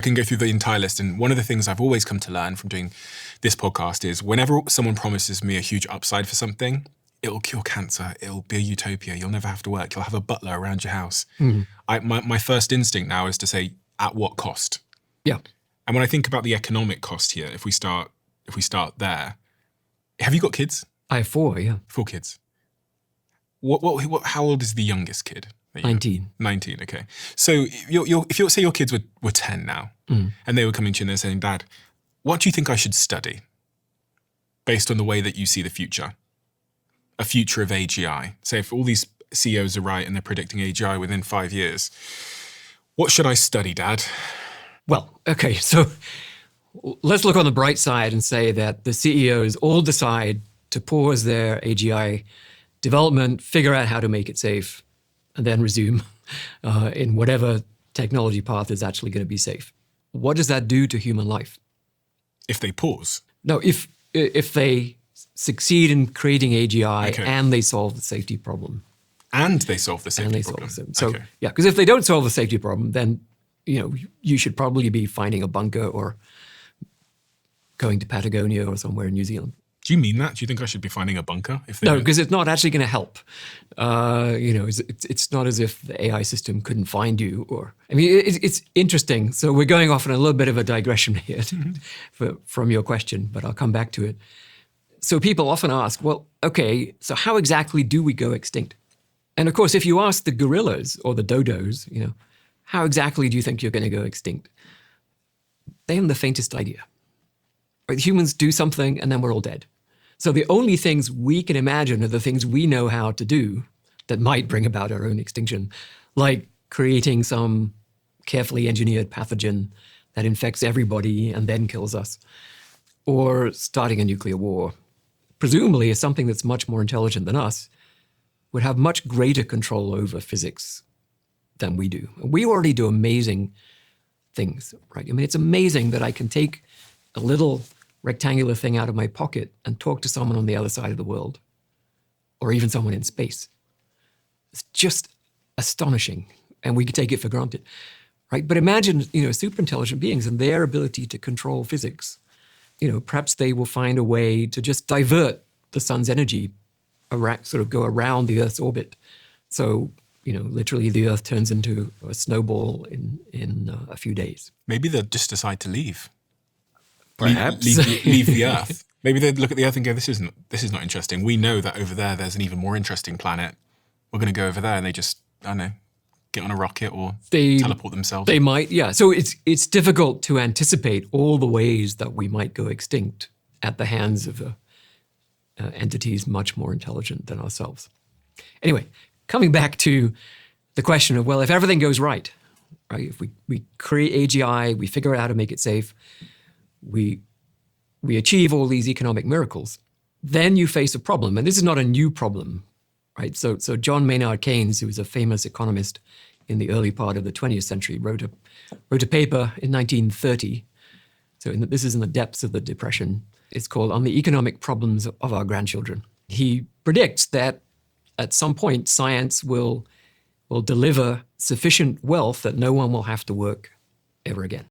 I can go through the entire list. And one of the things I've always come to learn from doing this podcast is whenever someone promises me a huge upside for something, it'll cure cancer, it'll be a utopia, you'll never have to work, you'll have a butler around your house. My first instinct now is to say, at what cost? Yeah. And when I think about the economic cost here, if we start there, have you got kids? I have 4, yeah. 4 kids. How old is the youngest kid? 19. 19, okay. So if you say your kids were 10 now, and they were coming to you and they're saying, Dad, what do you think I should study based on the way that you see the future? A future of AGI. Say if all these CEOs are right and they're predicting AGI within 5 years, what should I study, Dad? Well, okay, so let's look on the bright side and say that the CEOs all decide to pause their AGI development, figure out how to make it safe, and then resume in whatever technology path is actually going to be safe. What does that do to human life? If they pause? No, if they succeed in creating AGI Okay. and they solve the safety problem. And they solve the safety problem. So, yeah, because if they don't solve the safety problem, then you should probably be finding a bunker or going to Patagonia or somewhere in New Zealand. Do you mean that? Do you think I should be finding a bunker? No, because it's not actually going to help. It's not as if the AI system couldn't find you. It's interesting. So we're going off on a little bit of a digression here from your question, but I'll come back to it. So people often ask, well, okay, so how exactly do we go extinct? And of course, if you ask the gorillas or the dodos, how exactly do you think you're going to go extinct? They haven't the faintest idea. Right? Humans do something and then we're all dead. So the only things we can imagine are the things we know how to do that might bring about our own extinction, like creating some carefully engineered pathogen that infects everybody and then kills us, or starting a nuclear war. Presumably, is something that's much more intelligent than us, would have much greater control over physics than we do. And we already do amazing things, right? It's amazing that I can take a little rectangular thing out of my pocket and talk to someone on the other side of the world, or even someone in space. It's just astonishing, and we take it for granted, right? But imagine, super intelligent beings and their ability to control physics. Perhaps they will find a way to just divert the sun's energy, sort of go around the Earth's orbit. So, literally the Earth turns into a snowball in a few days. Maybe they'll just decide to leave. Perhaps. Leave the Earth. Maybe they'd look at the Earth and go, this is not interesting. We know that over there's an even more interesting planet. We're going to go over there, and they just, I don't know, get on a rocket or teleport themselves. They might, yeah. So it's difficult to anticipate all the ways that we might go extinct at the hands of entities much more intelligent than ourselves. Anyway, coming back to the question of, well, if everything goes right, if we create AGI, we figure out how to make it safe, we achieve all these economic miracles, then you face a problem. And this is not a new problem, right? So John Maynard Keynes, who was a famous economist in the early part of the 20th century, wrote a paper in 1930. So this is in the depths of the Depression. It's called On the Economic Problems of Our Grandchildren. He predicts that at some point, science will deliver sufficient wealth that no one will have to work ever again.